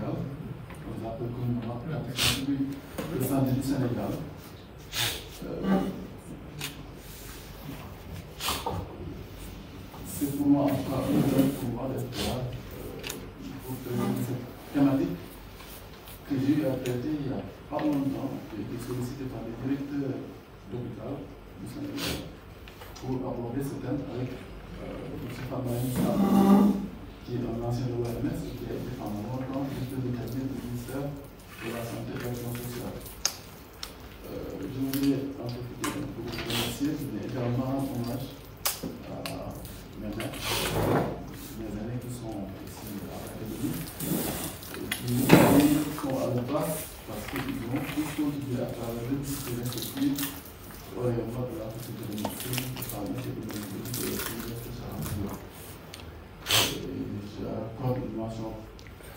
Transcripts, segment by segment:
Sénégal, on les appelle communément le santé du Sénégal. C'est pour moi un pouvoir d'espoir pour cette thématique que j'ai eu à traiter il y a pas longtemps, qui a été sollicité par les directeurs d'hôpital du Sénégal pour aborder ce thème avec M. Famaïn, qui est un ancien de l'OMS et qui a été pendant longtemps directeur de cabinet du ministère de la Santé et de l'Action sociale. Je voudrais en profiter pour vous remercier, mais également rendre hommage à mes maîtres, mes aînés qui sont ici à l'académie, et qui sont à la place parce qu'ils ont tous contribué à travers le discours respectif au rayonnement de la société de médecine, de pharmacie et de l'université de Charles. J'accorde une mention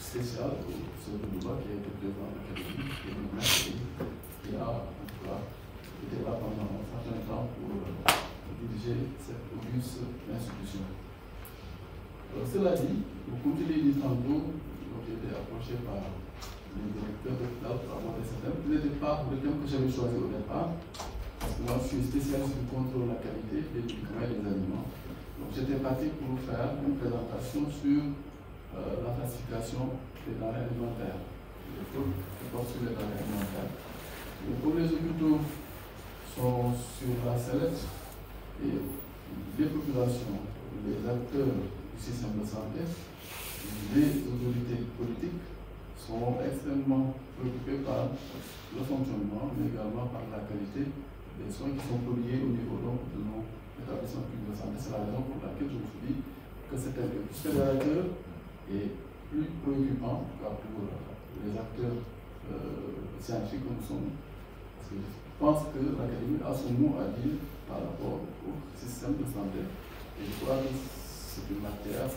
spéciale au Sœur de Louba qui a été présent à l'académie, qui est une maître qui a en tout cas été là pendant un certain temps pour diriger cette auguste institution. Cela dit, comme je l'ai dit tantôt, j'ai été approché par les directeurs de l'hôpital pour aborder ce thème. Ce n'était pas le thème que j'avais choisi au départ, parce que moi je suis spécialiste du contrôle de la qualité des médicaments et des aliments. Donc j'étais parti pour faire une présentation sur la classification des denrées alimentaires, les fruits qui portent sur les denrées alimentaires. Et pour les hôpitaux sont sur la sellette et les populations, les acteurs du système de santé, les autorités politiques sont extrêmement préoccupés par le fonctionnement, mais également par la qualité des soins qui sont produits au niveau de nos établissements publics de santé. C'est la raison pour laquelle je vous dis que c'est un peu plus fédérateur et plus préoccupant pour les acteurs scientifiques que nous sommes. Parce que je pense que l'Académie a son mot à dire par rapport au système de santé. Et je crois que c'est une matière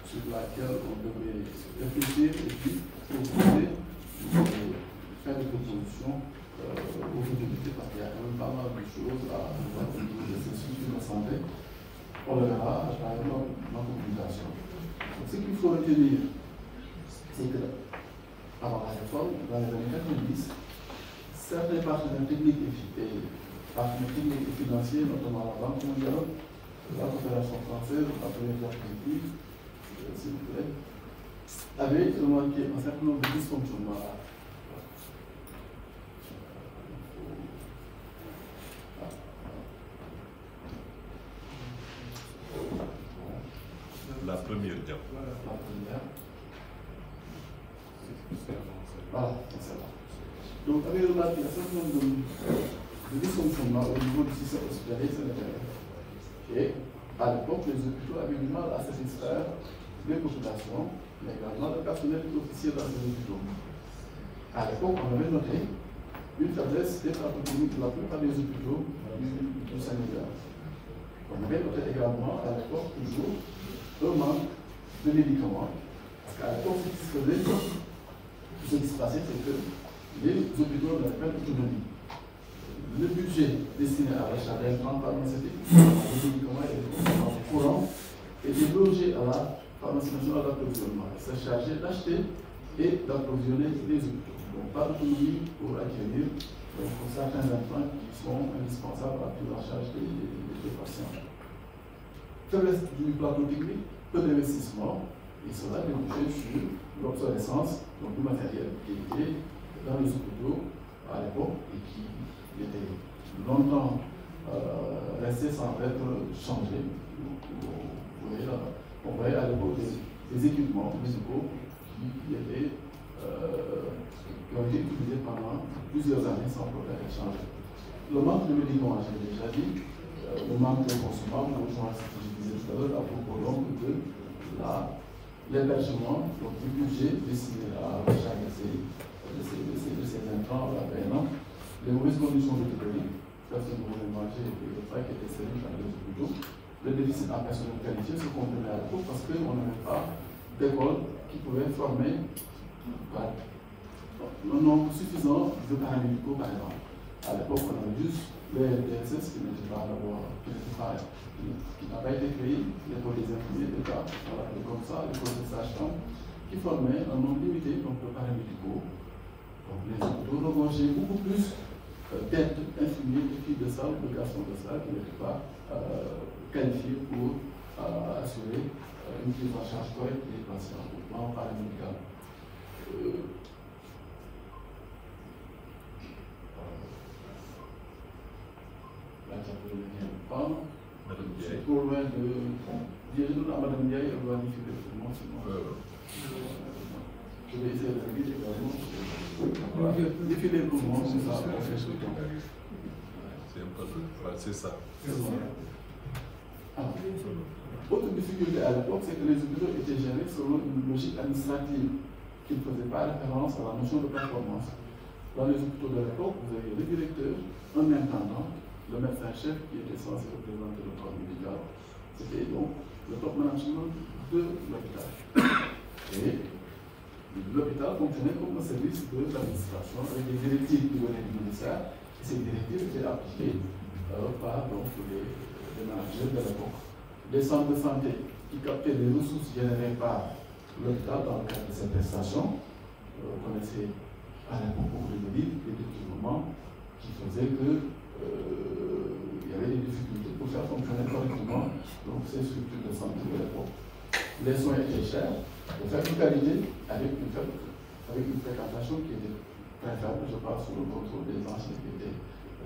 sur laquelle on devrait réfléchir et puis proposer, faire des propositions aux autorités, parce qu'il y a quand même pas mal de choses à voir au niveau de ces structures de santé. On le verra à travers ma communication. Donc, ce qu'il faut retenir, c'est que avant la réforme, dans les années 90, certains partenaires techniques et financiers, notamment la Banque mondiale, la coopération française, la première diapositive, s'il vous plaît, avaient remarqué un certain nombre de dysfonctionnements. La première diapositive. La première. Voilà, c'est ça. Donc, avec remarqué un certain nombre de dysfonctionnements au niveau du système hospitalier sénégalais. Et à l'époque, les hôpitaux avaient du mal à satisfaire les populations, mais également le personnel officiel dans les hôpitaux. À l'époque, on avait noté une faiblesse des pratiques cliniques de la plupart des hôpitaux du Sénégal. On avait noté également à l'époque toujours un manque de médicaments. Parce qu'à l'époque, ce qui se passait, c'est que les hôpitaux n'avaient pas d'autonomie. Le budget destiné à l'achat d'intrants pharmaceutiques, des médicaments et des médicaments courants était logé à la pharmacie nationale d'approvisionnement. Elle s'est chargée d'acheter et d'approvisionner les hôpitaux. Donc, pas d'autonomie pour acquérir pour certains intrants qui sont indispensables à la prise en charge des patients. Faiblesse du plateau technique, peu d'investissement, et cela débouchait sur l'obsolescence du matériel qui était dans les hôpitaux à l'époque et qui était longtemps resté sans être changé. On voyait à l'époque des équipements musicaux qui ont été utilisés pendant plusieurs années sans pouvoir être changés. Le manque de médicaments, j'ai déjà dit, le manque de consommables, je disais tout à l'heure, à propos donc de l'hébergement du budget destiné à l'achat de ces intrants à PNA, les mauvaises conditions de théorie, personne ne voulait manger et le fait qui était servi dans les hôpitaux, le déficit en personnel qualifié se comprenait à l'époque parce qu'on n'avait pas d'école qui pouvait former un nombre suffisant de paramédicaux par exemple. À l'époque, on avait juste les DSS qui n'était pas d'abord, qui n'a pas été créé, l'école des infirmiers d'État, voilà, comme ça, l'école des sages-femmes, qui formaient un nombre limité donc, de paramédicaux. Donc les hôpitaux regorgeaient beaucoup plus d'aides infirmiers, de filles de salle, de garçons de salle qui n'étaient pas qualifiés pour assurer une prise en charge correcte des patients au plan paramédical. Là, ça peut devenir pas. C'est trop loin de dire à Madame Ndiaye, elle doit diffuser pour moi, sinon. Je vais essayer de le dire également. Défiler pour moi, c'est ça, on fait ce temps. C'est un peu, c'est ça. Autre difficulté à l'époque, c'est que les hôpitaux étaient gérés selon une logique administrative qui ne faisait pas référence à la notion de performance. Dans les hôpitaux de l'époque, vous avez le directeur, un intendant, le médecin-chef qui était censé représenter le corps médical. C'était donc le top management de l'hôpital. Et l'hôpital fonctionnait comme un service de l'administration avec des directives qui venaient du ministère. Et ces directives étaient appliquées par donc, les managers de l'époque. Des centres de santé qui captaient les ressources générées par l'hôpital dans le cadre de ces prestations. Vous connaissez à l'époque beaucoup de livres, des détournements qui faisaient que il y avait des difficultés pour faire fonctionner correctement donc, ces structures de santé de l'époque. Les soins étaient chers, de faible qualité, avec une fréquentation qui était très faible, je parle sous le contrôle des anciens qui étaient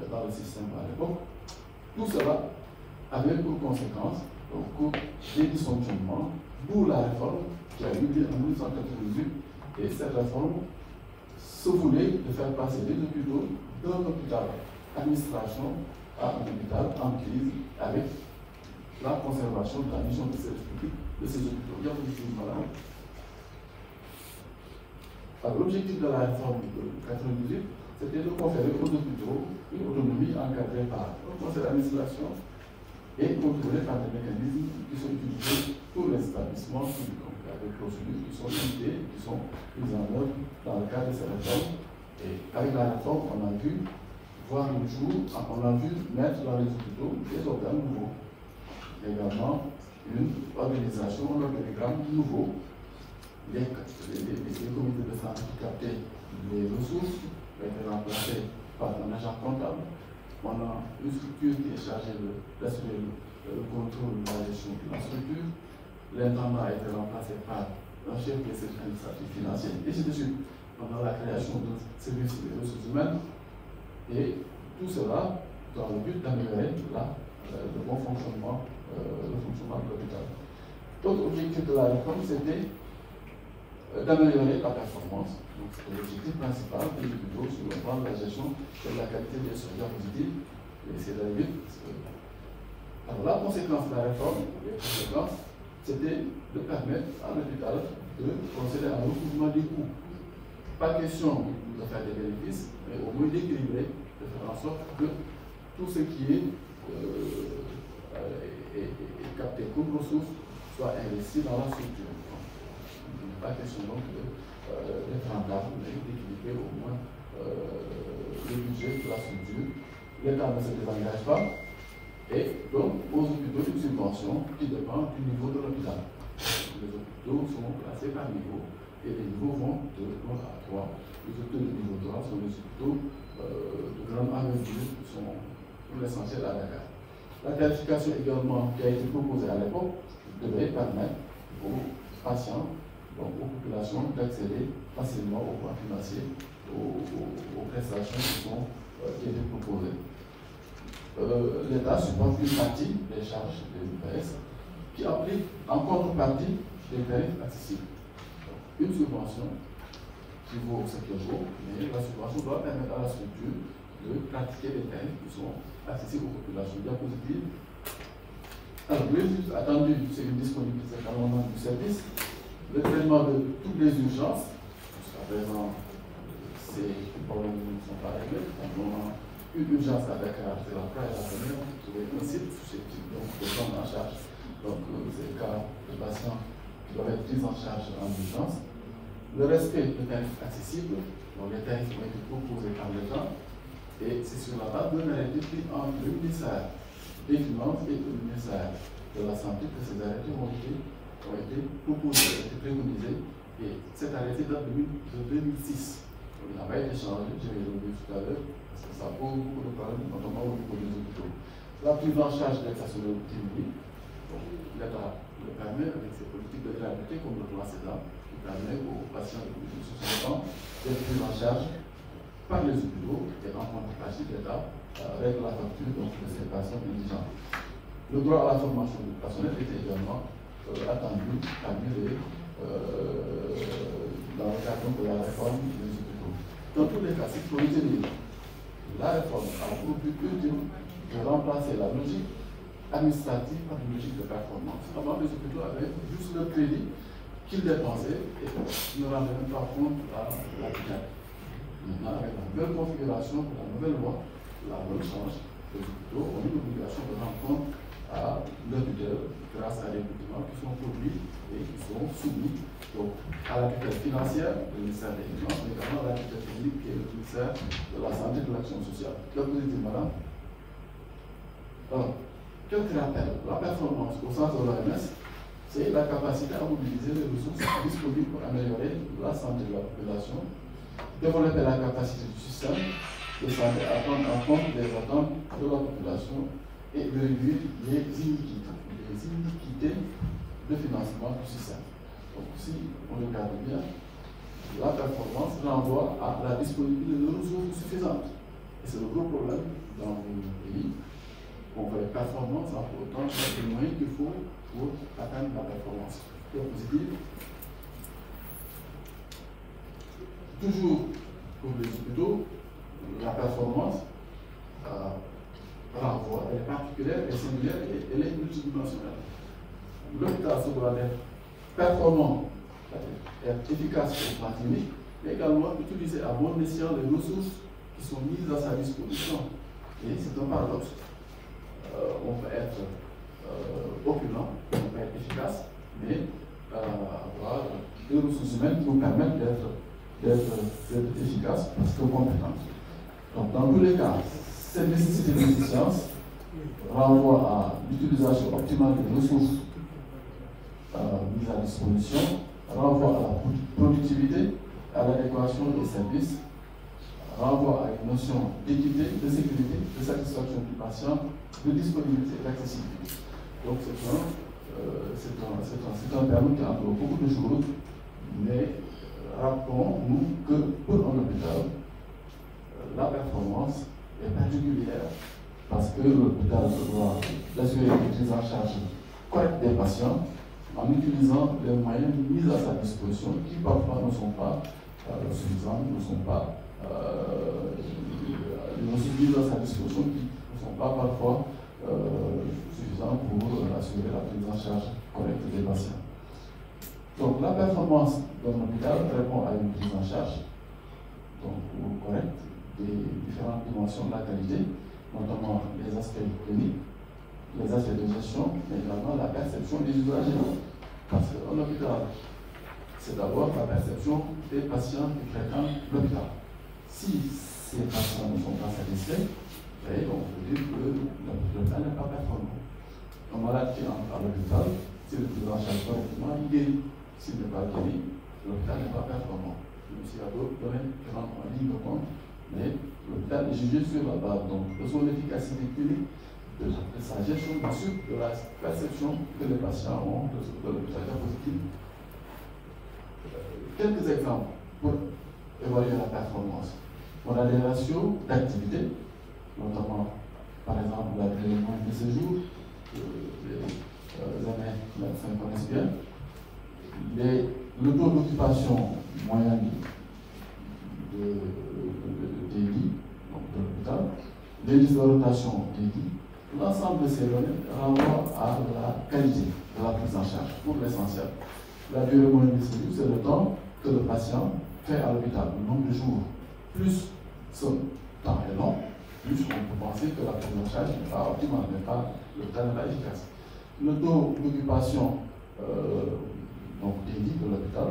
dans le système à l'époque. Tout cela avait pour conséquence donc, des dysfonctionnements, d'où la réforme qui a eu lieu en 1998. Et cette réforme se voulait de faire passer les hôpitaux d'un hôpital administration à un hôpital en crise avec la conservation de la mission de service public de ces hôpitaux. Il y a une malade. Alors, l'objectif de la réforme de 1998, c'était de conférer aux hôpitaux une autonomie encadrée par un conseil d'administration et contrôlée par des mécanismes qui sont utilisés pour les établissements publics. Donc, il y a des procédures qui sont limitées, qui sont mises en œuvre dans le cadre de cette réforme. Et avec la réforme, on a vu voir le jour, on a vu mettre dans les hôpitaux des organes nouveaux. Également, une organisation, un organigramme nouveau. Les comités de santé qui captaient les ressources ont été remplacés par un agent comptable. On a une structure qui est chargée d'assurer le contrôle de la gestion de la structure. L'intendant a été remplacé par un chef de service administratif financier, et ainsi de suite. On a la création d'un service des ressources humaines, et tout cela dans le but d'améliorer le bon fonctionnement, de l'hôpital. L'autre objectif de la réforme, c'était d'améliorer la performance. Donc, c'est l'objectif principal des hôpitaux sur le plan de la gestion de la qualité des soins positifs. Et c'est d'aller vite. Alors, la conséquence de la réforme, les conséquences, c'était de permettre à l'hôpital de procéder à un recouvrement des coûts. Pas question de faire des bénéfices, mais au moins d'équilibrer, de faire en sorte que tout ce qui est capté comme ressources soit investi dans la structure. Il n'est pas question donc d'être rentable, mais d'équilibrer au moins le budget de la structure. L'État ne se désengage pas et donc aux hôpitaux une subvention qui dépend du niveau de l'hôpital. Les hôpitaux sont classés par niveau et les niveaux vont de 1 à 3. Les hôpitaux de niveau 3 sont les hôpitaux de grande envergure qui sont pour l'essentiel à Dakar. La tarification également qui a été proposée à l'époque devait permettre aux patients, donc aux populations, d'accéder facilement aux points financiers, aux prestations qui étaient proposées. L'État supporte une partie des charges des UPS qui applique en contrepartie des tarifs accessibles. Une subvention qui vaut ce qu'elle vaut, mais la subvention doit permettre à la structure de pratiquer des tarifs qui sont accessibles aux populations. Diapositive. Alors, le juste attendu, c'est une disponibilité à un moment du service. Le traitement de toutes les urgences, jusqu'à présent, ces problèmes ne sont pas réglés. Une urgence à Dakar, c'est la première à venir, vous trouvez un site susceptible de prendre en charge. Donc, c'est le cas de patients qui doivent être pris en charge en urgence. Le respect de tarifs accessibles, donc les tarifs ont été proposés par l'État, et c'est sur la base d'un arrêté pris entre le ministère des Finances et le ministère de la Santé que ces arrêtés ont été proposés, ont été préconisés Et cet arrêté date de 2006. Donc, il n'a pas été changé, j'ai relevé tout à l'heure, parce que ça pose beaucoup de problèmes, notamment au niveau des hôpitaux. La prise en charge des personnels publics, l'État le permet avec ses politiques de gratuité comme le plan César, qui permet aux patients de plus de 60 ans d'être pris en charge par les hôpitaux et en contrepartie l'État règle la facture donc, de ces personnes indigentes. Le droit à la formation du personnel était également attendu parmi les dans le cadre de la réforme des hôpitaux. Dans tous les cas, il faut retenir la réforme a pour but ultime de remplacer la logique administrative par une logique de performance. Avant, les hôpitaux avaient juste le crédit qu'ils dépensaient et ne rendaient même pas compte à l'hôpital. Maintenant, avec la nouvelle configuration, la nouvelle loi, la loi change, les hôpitaux ont une obligation de rendre compte à leur tutelle grâce à des documents qui sont produits et qui sont soumis donc, à la tutelle financière du ministère des Finances, mais également à la tutelle technique qui est le ministère de la Santé et de l'Action sociale. Donc, vous dites, madame, alors, quelques rappels. La performance au sens de l'OMS, c'est la capacité à mobiliser les ressources disponibles pour améliorer la santé de la population, développer la capacité du système de santé à prendre en compte les attentes de la population et de réduire les iniquités de financement du système. Donc, si on regarde bien, la performance renvoie à la disponibilité de ressources suffisantes. Et c'est le gros problème dans nos pays. On veut performance en pour autant les moyens qu'il faut pour atteindre la performance. Donc, positive. Toujours pour les hôpitaux, la performance renvoie, elle est particulière, elle est singulière et elle est multidimensionnelle. L'hôpital se doit être performant, être efficace au plan clinique, mais également utiliser à bon escient les ressources qui sont mises à sa disposition. Et c'est un paradoxe. On peut être opulent, on peut être efficace, mais avoir des ressources humaines qui nous permettent d'être efficaces parce que compétentes. Donc, dans tous les cas, cette nécessité d'efficience renvoie à l'utilisation optimale des ressources mises à disposition, renvoie à la productivité, à l'adéquation des services, renvoie à une notion d'équité, de sécurité, de satisfaction du patient, de disponibilité et d'accessibilité. Donc c'est un terme qui englobe beaucoup de choses, mais rappelons-nous que pour un hôpital, la performance est particulière parce que l'hôpital doit assurer une prise en charge correcte des patients en utilisant les moyens mis à sa disposition qui parfois ne sont pas suffisants, ne sont pas mis à sa disposition qui ne sont pas parfois suffisants pour assurer la prise en charge correcte des patients. Donc la performance d'un hôpital répond à une prise en charge donc, correcte des différentes dimensions de la qualité, notamment les aspects cliniques, les aspects de gestion, mais également la perception des usagers. Parce qu'un hôpital, c'est d'abord la perception des patients qui fréquentent l'hôpital. Si ces patients ne sont pas satisfaits, on peut dire que l'hôpital n'est pas performant. Un malade qui entre à l'hôpital, s'il est pris en charge correctement, il guérit. S'il n'est pas guéri, l'hôpital n'est pas performant. Il y a d'autres domaines qui rentrent en ligne de compte, mais l'hôpital est jugé sur la base donc, de son efficacité clinique, de sa gestion, bien sûr, de la perception que les patients ont de l'hôpital positif. Quelques exemples pour évaluer la performance. On a des ratios d'activité, notamment, par exemple, la durée moyenne de séjour, les années médecins connaissent bien, le taux d'occupation moyen des lits, donc de l'hôpital, l'indice de rotation des lits, l'ensemble de ces données renvoient à la qualité de la prise en charge, pour l'essentiel. La durée moyenne de séjour, c'est le temps que le patient fait à l'hôpital, le nombre de jours. Plus ce temps est long, plus on peut penser que la prise en charge n'est pas optimale, l'hôpital n'est pas efficace. Le taux d'occupation donc des lits de l'hôpital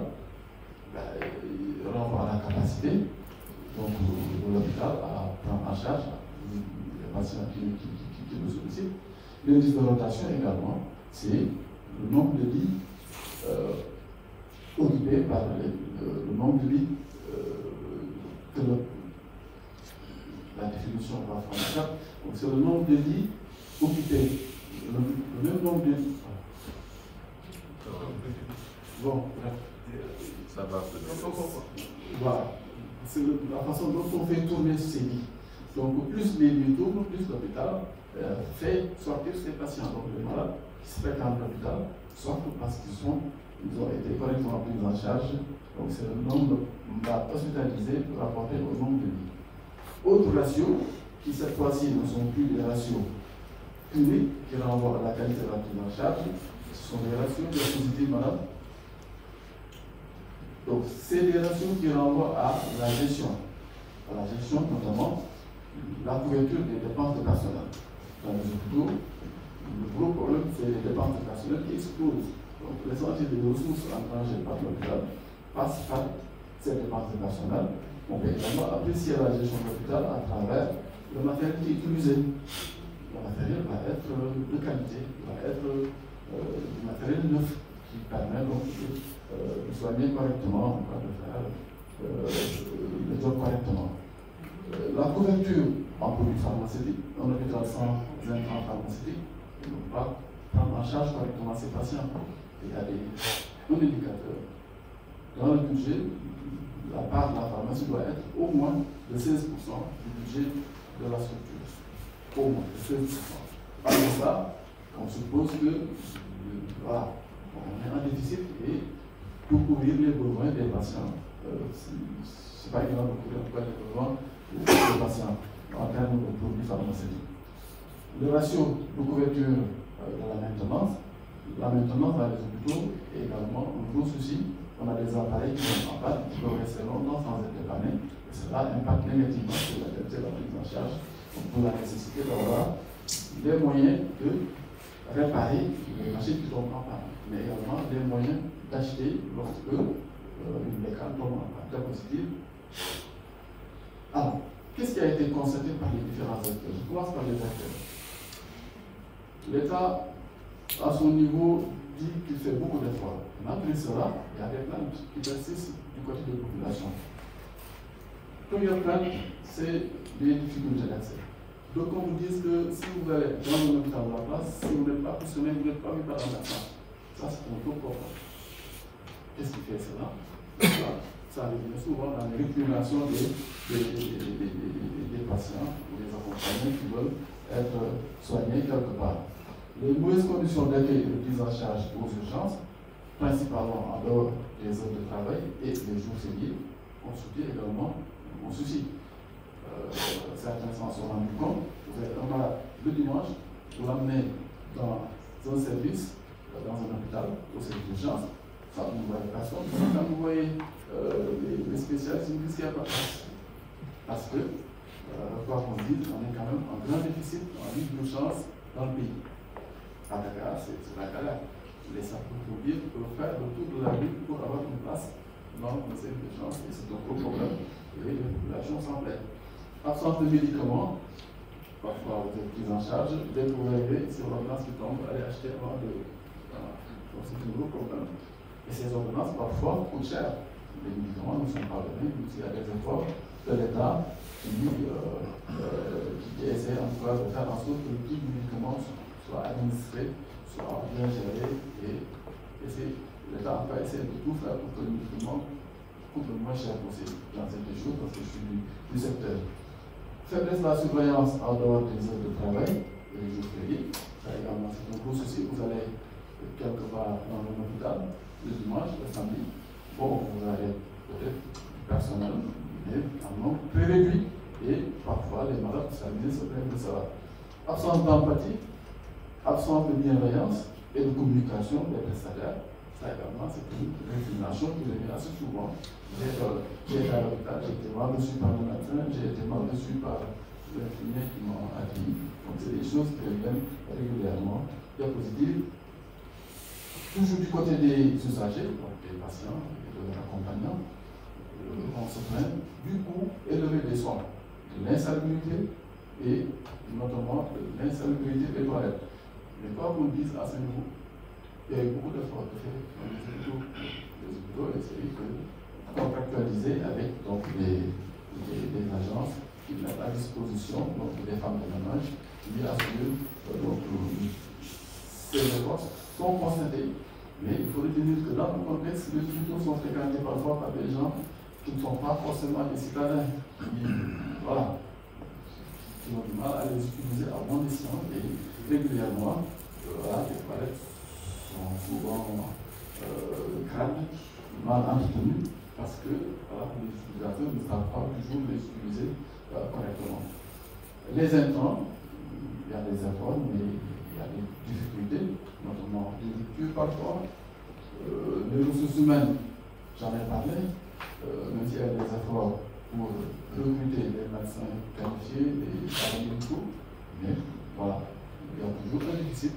renvoie à la capacité donc, de l'hôpital à prendre en charge les patients qui le sollicitent. L'indice de rotation également, c'est le nombre de lits occupé par le nombre de lits que la définition va faire. Donc c'est le nombre de lits occupés. Le même nombre de lits. Bon, ça va. Voilà. C'est la façon dont on fait tourner ces lits. Donc plus les lits tournent, plus l'hôpital fait sortir ses patients. Donc les malades qui se fréquentent l'hôpital sortent parce qu'ils ont été correctement pris en charge. Donc c'est le nombre hospitalisé rapporté au nombre de lits. Autres ratios, qui cette fois-ci ne sont plus des ratios cliniques qui renvoient à la qualité de la prise en charge, ce sont des ratios de positifs malades. Donc c'est des ratios qui renvoient à la gestion notamment la couverture des dépenses de personnel. Dans les hôpitaux, le gros problème, c'est les dépenses de personnel qui explosent. Donc l'essentiel des ressources engagées par l'hôpital passe par ces dépenses de personnel. On peut également apprécier la gestion de l'hôpital à travers le matériel qui est utilisé. Le matériel va être de qualité, va être du matériel neuf qui permet donc de soigner correctement, de faire le job correctement. La couverture en produits pharmaceutiques, un hôpital sans intrants pharmaceutiques ne peut pas prendre en charge correctement ses patients. Il y a un indicateur. Dans le budget, la part de la pharmacie doit être au moins de 16% du budget de la structure. Au moins de 16%. Par ça, on suppose que voilà, on est en déficit et pour couvrir les besoins des patients, c'est pas évident de couvrir les besoins des patients en termes de produits pharmaceutiques. Le ratio de couverture de la maintenance dans les hôpitaux est également un gros souci. On a des appareils qui sont en panne, qui peuvent rester longtemps sans être dépannés, et cela impacte négativement sur la qualité de la prise en charge, pour la nécessité d'avoir des moyens de réparer les machines qui tombent en panne, mais également des moyens d'acheter lorsque une mécanique tombe en panne. Très positive. Alors, qu'est-ce qui a été constaté par les différents acteurs? Je commence par les acteurs. L'État, à son niveau, dit qu'il fait beaucoup d'efforts. Malgré cela, il y a des plaintes qui persistent du côté de la population. Première plainte, c'est les difficultés d'accès. Donc on vous dit que si vous allez dans un hôpital de la place, si vous n'êtes pas questionné, vous n'êtes pas vu par un médecin. Ça, c'est un gros problème. Qu'est-ce qui fait cela? Ça revient souvent dans les réclamations des patients ou des accompagnants qui veulent être soignés quelque part. Les mauvaises conditions d'accueil et de prise en charge aux urgences, principalement en dehors des heures de travail et des jours fériés, constituent également un souci. Certains s'en sont rendus compte. Vous avez un malade le dimanche, vous l'amenez dans un service, dans un hôpital, au service d'urgence, ça vous ne voyez personne. Quand vous voyez les spécialistes, ils disent qu'il n'y a pas de place. Parce que, quoi qu'on dise, on est quand même en grand déficit en liste d'urgence dans le pays. À Dakar, c'est la galère. Les sapeurs-pompiers peuvent faire le tour de la ville pour avoir une place dans le service d'urgence, et c'est un gros problème. Et les populations s'en plaignent. Absence de médicaments, parfois vous êtes pris en charge, dès que vous arrivez, c'est l'ordonnance qui tombe, allez acheter avant de. Donc c'est un gros problème. Et ces ordonnances, parfois, coûtent cher. Les médicaments ne sont pas donnés, donc il y a des efforts de l'État qui essaie en tout cas de faire en sorte que tous les médicaments soient administrés, soient bien gérés, et l'État va essayer de tout faire pour que les médicaments coûtent le moins cher possible dans cette chose, parce que je suis du secteur. Faiblesse de la surveillance en dehors des heures de travail, les jours fériés, ça également c'est un gros souci. Vous allez quelque part dans un hôpital, le dimanche, le samedi, bon, vous avez peut-être du personnel, mais en nombre très réduit, et parfois les malades spécialisés se plaignent de cela. Absence d'empathie, absence de bienveillance et de communication des prestataires, ça également c'est une récrimination qui revient assez souvent. J'ai été à l'hôpital, j'ai été mal reçu par le médecin, j'ai été mal reçu par l'infirmier qui m'ont accueilli. Donc c'est des choses qui reviennent régulièrement, diapositives. Toujours du côté des usagers, donc des patients et de leurs accompagnants, on se plaint du coût élevé des soins, de l'insalubrité et notamment de l'insalubrité des toilettes. Mais quoi qu'on dise à ce niveau, il y a eu beaucoup d'efforts de fait dans les hôpitaux les hôpitaux, et c'est que contractualiser avec donc, des agences qui mettent à disposition donc, des femmes de ménage qui assurent donc, ces efforts sont constatés. Mais il faut retenir que dans le contexte, les hôpitaux sont fréquentés parfois par des gens qui ne sont pas forcément des citadins, voilà, qui ont du mal à les utiliser à bon escient et régulièrement, voilà, les toilettes sont souvent crades, mal entretenues, parce que voilà, les utilisateurs ne savent pas toujours les utiliser correctement. Les intrants, il y a des efforts, mais il y a des difficultés, notamment des ruptures parfois. Les ressources humaines, j'en ai parlé, même s'il y a des efforts pour recruter des médecins qualifiés, des paramédicaux, mais voilà, il y a toujours un déficit.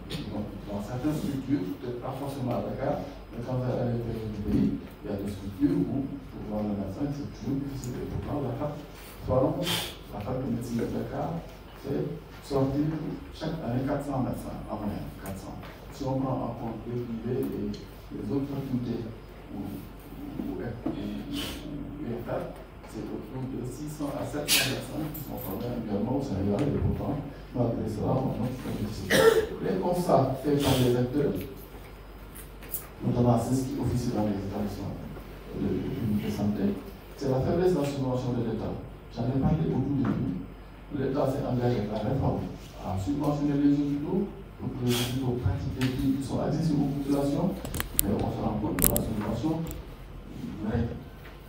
Donc, dans certaines structures, peut-être pas forcément à Dakar, mais quand vous allez à l'intérieur du pays, il y a des structures où, pour voir le médecin, c'est toujours difficile. Et pourtant, la fac de médecine de Dakar fait sortir chaque année 400 médecins, en moyenne, 400. Si on prend en compte les privés et les autres facultés ou UFR, c'est autour de 600 à 700 médecins qui sont formés annuellement au Sénégal et pourtant, malgré cela, on a un déficit. Les constats faits par les acteurs, notamment ceux qui officient dans les établissements de santé, c'est la faiblesse de la subvention de l'État. J'en ai parlé au tout début. L'État s'est engagé à la réforme, à subventionner les hôpitaux, pour que les hôpitaux pratiquent des prix qui sont accessibles aux populations, mais on se rend compte que la subvention ne règle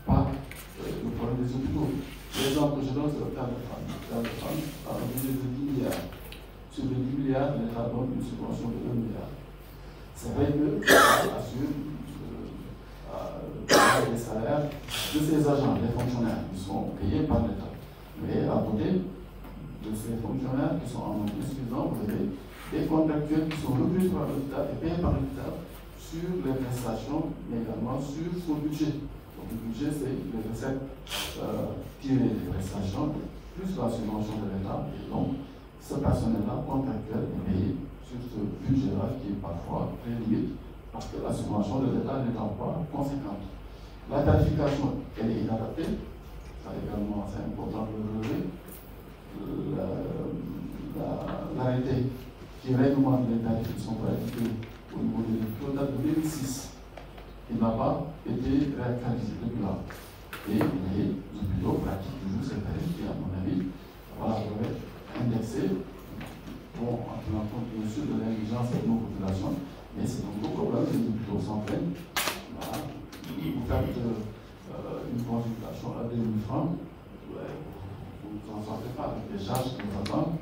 pas le problème des hôpitaux. L'exemple que je donne, c'est l'hôpital de Fann. L'hôpital de Fann a un budget de 10 milliards. Sur les 10 milliards, l'État donne une subvention de 1 milliard. C'est vrai que l'État assure les salaires de ces agents, les fonctionnaires, qui sont payés par l'État. Mais à côté de ces fonctionnaires qui sont en nombre insuffisant, vous avez des contractuels qui sont recrutés par l'État et payés par l'État sur les prestations, mais également sur son budget. Donc le budget, c'est les recettes tirées des prestations, plus la subvention de l'État. Et donc, ce personnel-là, contractuel, est payé sur ce budget-là qui est parfois très limite, parce que la subvention de l'État n'étant pas conséquente. La tarification, elle est inadaptée. Ça également, c'est important de le relever. L'arrêté qui réglemente les tarifs qui sont pratiqués au niveau des hôpitaux date de 2006. Il n'a pas été réactualisé depuis là. Et les hôpitaux pratiquent toujours ces tarifs qui, à mon avis, voilà, doivent être indexés, bon, en tenant compte bien sûr de l'indigence de nos populations, mais c'est un gros problème, les hôpitaux s'en plaignent. Voilà. Vous faites une consultation à 2000 francs, vous ne vous en sortez pas avec des charges qui vous attendent,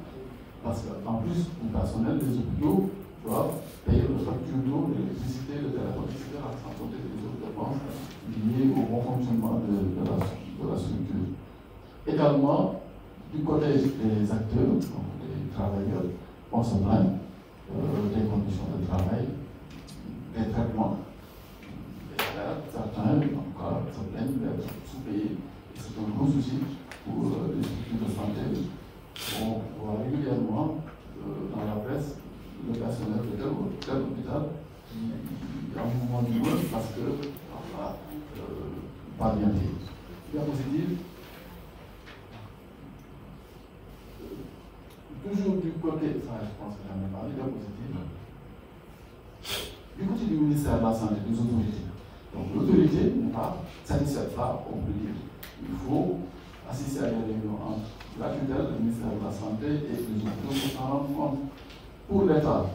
parce qu'en plus, le personnel des hôpitaux doivent payer le facture d'eau, l'électricité, le téléphone, etc., sans compter les autres dépenses liées au bon fonctionnement de la structure. Également, du côté des acteurs, donc des travailleurs, on se plaint des conditions de travail, des traitements. Certains, encore, se plaignent d'être sous-payés. C'est un gros souci pour les structures de santé. On voit régulièrement dans la presse le personnel de tel hôpital qui est en mouvement d'humeur parce que pas bien payé. Diapositive. Toujours du côté, ça je pense que j'en ai parlé, diapositive. Du côté du ministère de la Santé, des autorités. Donc l'autorité n'est pas satisfaite, là, on peut dire. Il faut assister à des réunions entre la tutelle, le ministère de la Santé et les hôpitaux pour s'en rendre compte. Pour l'État,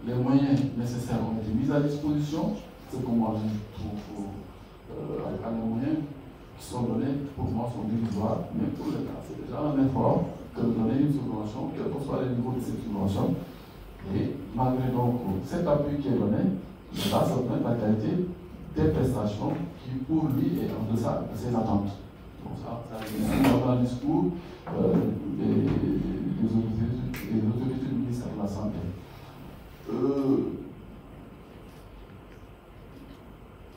les moyens nécessaires ont été mis à disposition, ce que moi je trouve les moyens qui sont donnés, pour moi, sont dérisoires, mais pour l'État, c'est déjà un effort que de donner une subvention, quel que soit le niveau de cette subvention. Et malgré donc cet appui qui est donné, l'État se plaint de la qualité des prestations qui, pour lui, est en deçà de ses attentes. Donc ça c'est dans le discours des autorités du ministère de la Santé.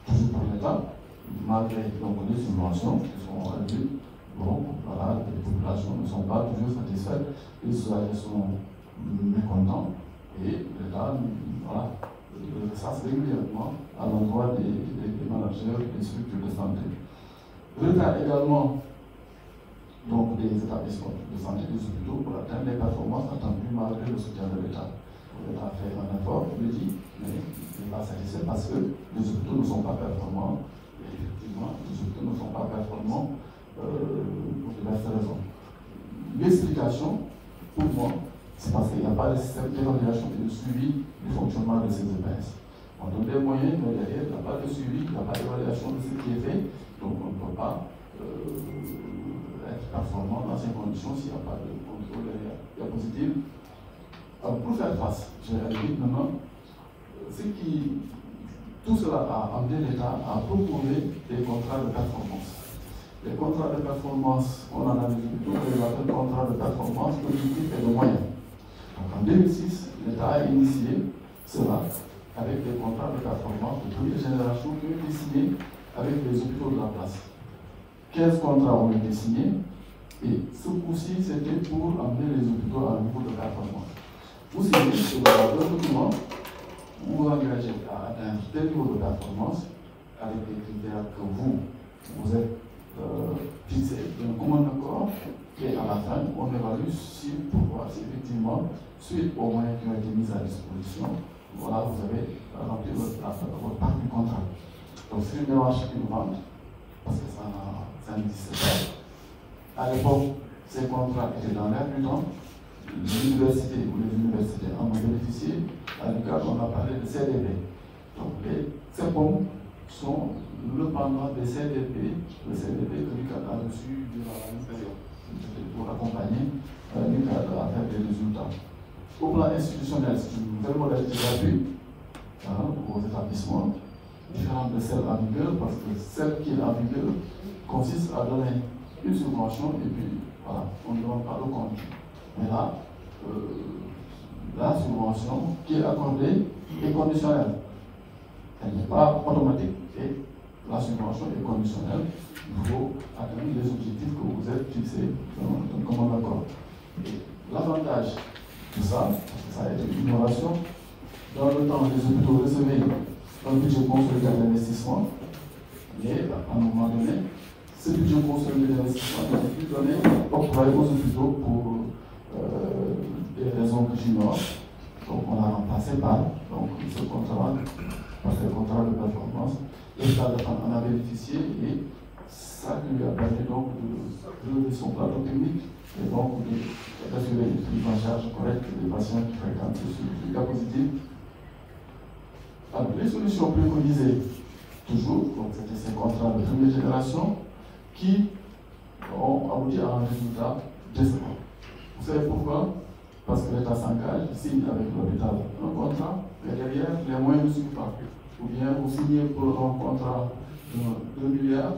Toujours pour l'État, malgré donc, les subventions qui sont réduites, bon, voilà, les populations ne sont pas toujours satisfaites, les citoyens sont mécontents, et l'État voilà, recense régulièrement à l'endroit des managers des structures de santé. Retard également donc, des établissements de santé, des hôpitaux pour atteindre les performances attendues malgré le soutien de l'État. L'État a fait un effort, je le dis, mais il n'est pas satisfait parce que les hôpitaux ne sont pas performants. Et effectivement, les hôpitaux ne sont pas performants pour diverses raisons. L'explication, pour moi, c'est parce qu'il n'y a pas de système d'évaluation et de suivi du fonctionnement de ces EPS. On donne des moyens, mais derrière, il n'y a pas de suivi, il n'y a pas d'évaluation de ce qui est fait, donc on ne peut pas être performant dans ces conditions s'il n'y a pas de contrôle derrière. Diapositive. Alors, pour faire face, je réalise maintenant, tout cela a amené l'État à proposer des contrats de performance. Les contrats de performance, on en a vu plutôt que les contrats de performance cognitive et de moyens. Donc en 2006, l'État a initié cela avec des contrats de performance de première génération qui ont été signés avec les hôpitaux de la place. 15 contrats ont été signés et ce coup-ci, c'était pour amener les hôpitaux à un niveau de performance. Vous signez sur un document, vous vous engagez à atteindre tel niveau de performance avec des critères que vous êtes fixés d'un commun accord et à la fin, on évalue pour voir si effectivement, suite aux moyens qui ont été mis à disposition, voilà, vous avez rempli votre part du contrat. Donc c'est une démarche innovante, parce que ça n'existait pas. À l'époque, ces contrats étaient dans l'air du temps. L'université ou les universités en ont bénéficié. À l'UQAD, on a parlé de CDP. Donc les CEPOM sont le pendant des CDP, le CDP que l'UQAD a reçu durant la même période. C'était pour accompagner l'UQAD à faire des résultats. Au plan institutionnel, c'est une nouvelle modalité d'appui aux établissements, différente de celle en vigueur, parce que celle qui est en vigueur consiste à donner une subvention et puis voilà, on ne demande pas le compte. Mais là, la subvention qui est accordée est conditionnelle. Elle n'est pas automatique et la subvention est conditionnelle. Il faut atteindre les objectifs que vous êtes fixés dans un commun accord. L'avantage de ça, parce que ça a été une innovation, dans le temps, les hôpitaux recevaient un budget consolidé d'investissement, mais à un moment donné, ce budget consolidé d'investissement n'est plus donné octroyé aux hôpitaux pour des raisons que j'ignore. Donc on a remplacé par ce contrat, par ces contrats de performance. L'État en a bénéficié et ça lui a permis donc de relever son plateau technique et donc d'assurer une prise en charge correcte des patients qui fréquentent ce diapositive. Alors, les solutions préconisées, toujours, c'était ces contrats de première génération qui ont abouti à un résultat décevant. Vous savez pourquoi? Parce que l'État s'engage, signe avec l'hôpital un contrat, mais derrière, les moyens ne suivent pas. Ou bien vous signez pour un contrat de 2 milliards,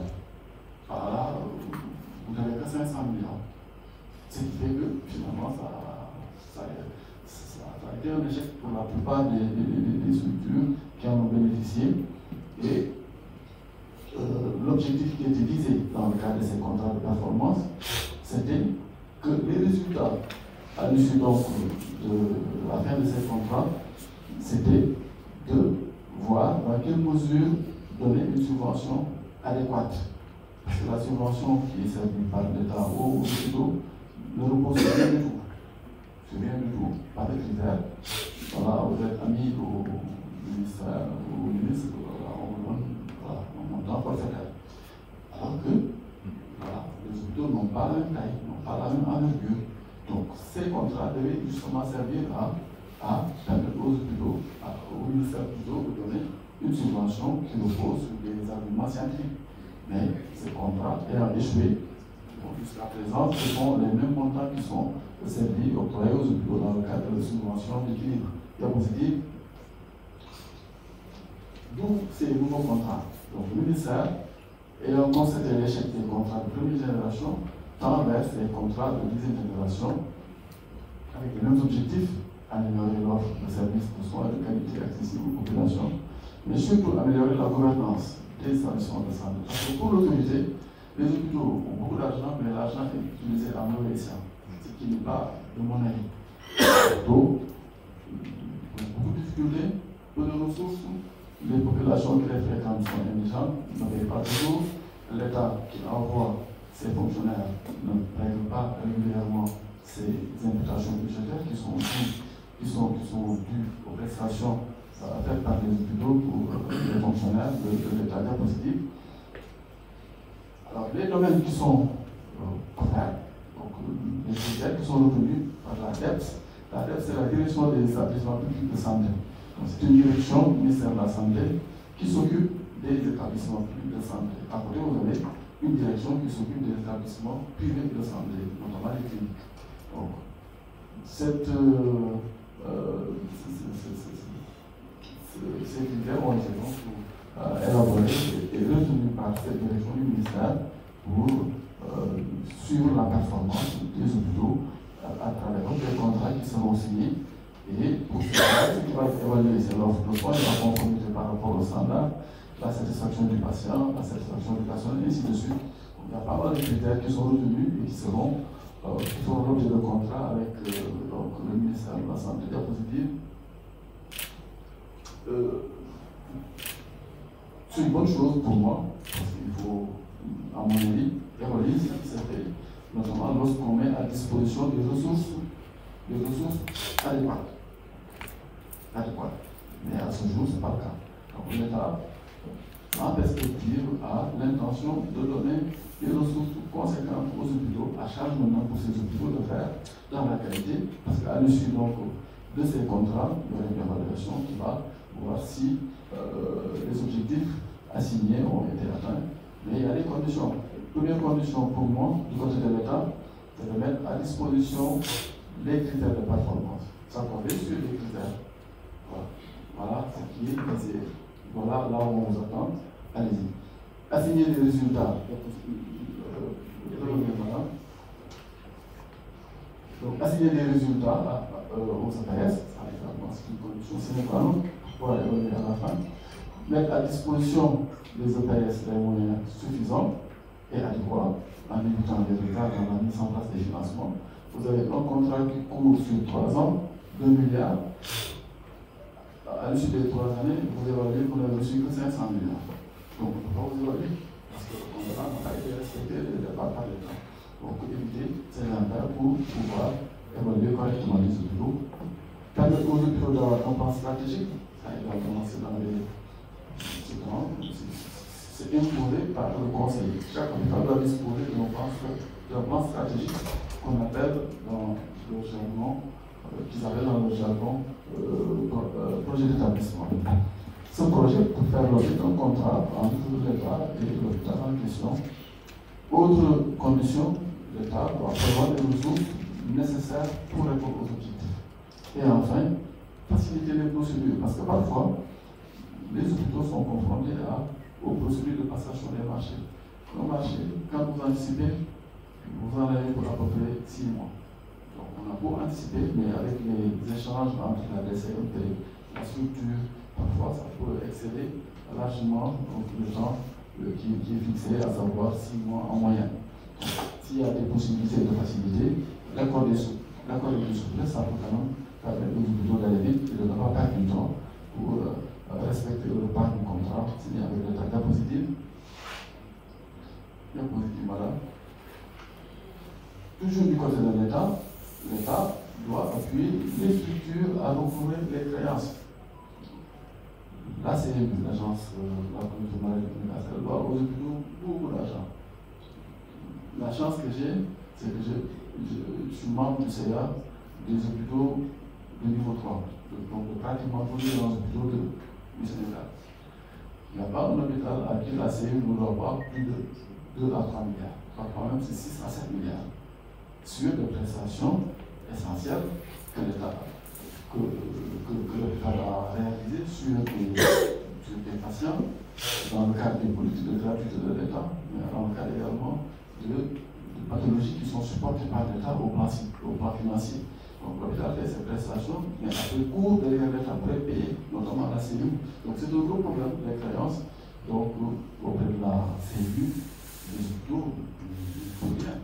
voilà, vous n'avez que 500 millions. Ce qui fait que finalement, ça a été un échec pour la plupart des structures qui en ont bénéficié. Et l'objectif qui était visé dans le cadre de ces contrats de performance, c'était que les résultats à l'issue donc de la fin de ces contrats, c'était de voir dans quelle mesure donner une subvention adéquate. Parce que la subvention qui est servie par l'État aux hôpitaux ne repose sur rien du tout. Sur rien du tout, pas de critères. Voilà, vous êtes amis au ministère, au ministre, voilà, on vous donne un montant forfaitaire. Alors que voilà, les hôpitaux n'ont pas la même taille, n'ont pas la même envergure. Donc ces contrats devaient justement servir à permettre aux hôpitaux, au ministère plutôt, de donner une subvention qui repose sur des arguments scientifiques. Mais ces contrats ayant échoué, jusqu'à présent, ce sont les mêmes montants qui sont servis, octroyés aux hôpitaux dans le cadre de subventions d'équilibre diapositive. D'où ces nouveaux contrats. Donc le ministère, ayant constaté l'échec des contrats de première génération, tend vers les contrats de deuxième génération, avec les mêmes objectifs, améliorer l'offre de services de soins de qualité accessible aux populations, mais surtout améliorer la gouvernance des établissements de santé. Parce que pour l'autorité, les hôpitaux ont beaucoup d'argent, mais l'argent est utilisé à mauvais escient, ce qui n'est pas de mon avis. Donc, beaucoup de difficultés peu de ressources, les populations qui les fréquentent sont indigentes, ne payent pas toujours, l'État qui envoie ses fonctionnaires ne règle pas régulièrement ces imputations budgétaires qui sont dues aux prestations faites par les hôpitaux pour les fonctionnaires de l'État diapositive. Alors, les domaines qui sont couverts, donc les critères qui sont retenus par la DEPS, c'est la direction des établissements publics de santé. C'est une direction du ministère de la Santé qui s'occupe des établissements publics de santé. À côté, vous avez une direction qui s'occupe des établissements privés de santé, notamment les cliniques. Donc, ces critères ont été élaborés et retenus par cette direction du ministère pour suivre la performance des hôpitaux à travers des contrats qui seront signés. Et pour cela, ce qui va être évalué, c'est l'offre de soins, la conformité par rapport au standard, la satisfaction du patient, la satisfaction du personnel, et ainsi de suite. Donc, il y a pas mal de critères qui sont retenus et qui feront l'objet de contrat avec le ministère de la Santé diapositive. C'est une bonne chose pour moi, parce qu'il faut, à mon avis, évaluer ce qui s'est fait, notamment lorsqu'on met à disposition des ressources adéquates. Mais à ce jour, ce n'est pas le cas. Donc l'État, en perspective, a l'intention de donner des ressources conséquentes aux hôpitaux, à charge maintenant pour ces hôpitaux de faire dans la qualité, parce qu'à l'issue de ces contrats, il y aura une évaluation qui va voir si les objectifs assignés ont été atteints. Mais il y a des conditions. Première condition pour moi, du côté de l'État, c'est de mettre à disposition les critères de performance. S'accorder sur les critères. Voilà ce qui est basé. Voilà là où on vous attend. Allez-y. Assigner des résultats. Donc, assigner des résultats aux APS, c'est une condition sine qua non pour évoluer à la fin. Mettre à disposition des EPS les moyens suffisants et adéquats en évitant les retards dans la mise en place des financements. Vous avez un contrat qui court sur 3 ans, 2 milliards. À l'issue des 3 années, vous évaluez qu'on n'a reçu que 500 millions. Donc, on ne peut pas vous évaluer parce que le contrat n'a pas été respecté dès le départ par l'État. Donc, éviter ces impairs pour pouvoir évaluer correctement les hôpitaux. Permettre aux hôpitaux d'avoir un plan stratégique, ça il va commencer dans les. C'est imposé par le conseil. Chaque hôpital doit disposer d'un plan stratégique qu'on appelle dans le jargon, qu'ils appellent dans le jargon projet d'établissement. Ce projet peut faire l'objet d'un contrat entre l'État et l'hôpital en question. Autre condition, l'État doit prévoir les ressources nécessaires pour répondre aux objectifs. Et enfin, faciliter les procédures, parce que parfois, les hôpitaux sont confrontés aux procédures de passation des marchés. Le marché, quand vous anticipez, vous en avez pour à peu près 6 mois. Donc on a beau anticiper, mais avec les échanges entre la DCMP, la structure, parfois ça peut excéder largement le temps qui est fixé, à savoir 6 mois en moyenne. S'il y a des possibilités de faciliter, l'accord des souplesses, ça peut quand même permettre aux hôpitaux d'aller vite et de ne pas perdre du temps pour respecter le part du contrat signé avec l'État diapositive. Diapositive, madame. Toujours du côté de l'État, l'État doit appuyer les structures à recouvrir les créances. Là, c'est l'agence, la communauté maladie universelle, doit aux hôpitaux beaucoup d'argent. La chance que j'ai, c'est que je suis membre du CA des hôpitaux de niveau 3, donc pratiquement tous les hôpitaux du Sénégal. Il n'y a pas un hôpital à qui la CE ne doit pas plus de 2 à 3 milliards, parfois même c'est 6 à 7 milliards, sur des prestations essentielles que l'État a réalisées sur des patients, dans le cadre des politiques de gratuité de l'État, mais dans le cadre également de pathologies qui sont supportées par l'État au plan financier. Donc l'hôpital fait ses prestations, mais après court derrière l'État pourrait payer, notamment la CEU. Donc c'est un gros problème, les créances. Donc auprès de la CEU, les hôpitaux font bien.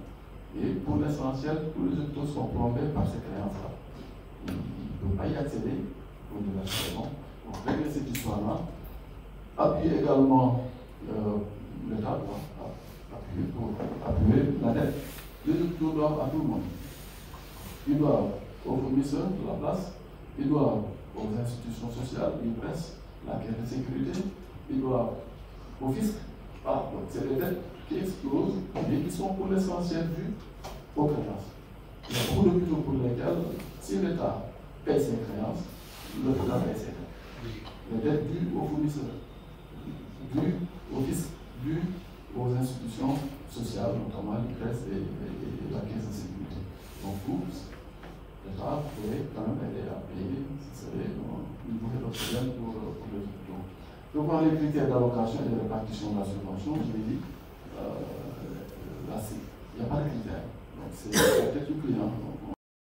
Et pour l'essentiel, tous les hôpitaux sont plombés par ces créances-là. Ils ne peuvent pas y accéder pour de la raison. pour régler cette histoire-là. Appuyer également l'État doit appuyer pour appuyer la dette. Les autres doivent à tout le monde. Ils doivent aux fournisseurs de la place, ils doivent aux institutions sociales, ils pressent la caisse de sécurité, ils doivent au fisc. Ah, donc c'est des dettes qui explosent, mais qui sont pour l'essentiel dues aux créances. Il y a beaucoup d'hôpitaux pour lesquels, si l'État paye ses créances, l'État paye ses dettes. Les dettes dues aux fournisseurs, dues au fisc, dues aux institutions sociales, notamment l'IPRES et la caisse de sécurité. Donc, l'État pourrait quand même aider à payer, ce serait une bouée d'oxygène pour les hôpitaux. Donc, dans les critères d'allocation et de répartition de la subvention, je l'ai dit, là, il n'y a pas de critères. Donc, c'est la tête du client.